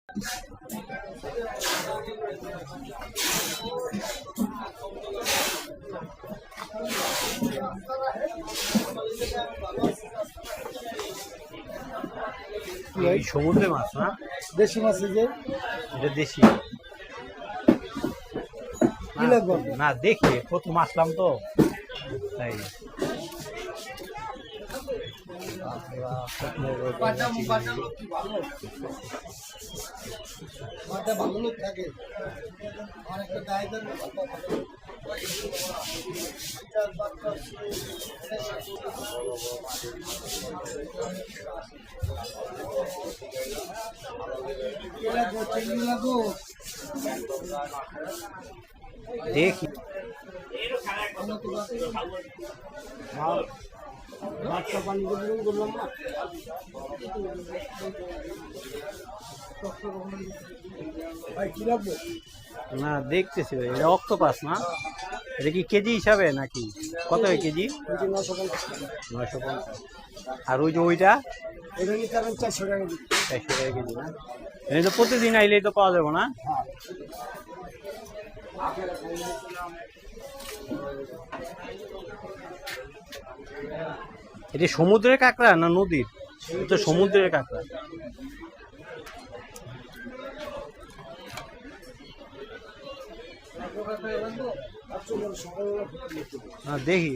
এই সমুদ্রের মাছ না, দেশি মাছ, যে এটা দেশি কি লাগবে? না দেখি প্রথম আসলাম তো তাই। ভালো লোক থাকে অনেকটা গায়েদের দেখি বাচ্চা পানি করলাম না, ভাই কি লাগবে? না দেখতেছি ভাই, এটা অক্টোপাস না, এটা কি কেজি হিসাবে নাকি কত কেজি? 950। আর ওই যে ওইটা এটা নিতে পারেন 400 টাকা কেজি। 400 টাকা কেজি না? এই তো প্রতিদিন আইলেই তো পাওয়া যাবে না? এটা সমুদ্রের কাঁকড়া না নদীর? এটা সমুদ্রের কাঁকড়া। হ্যাঁ দেখি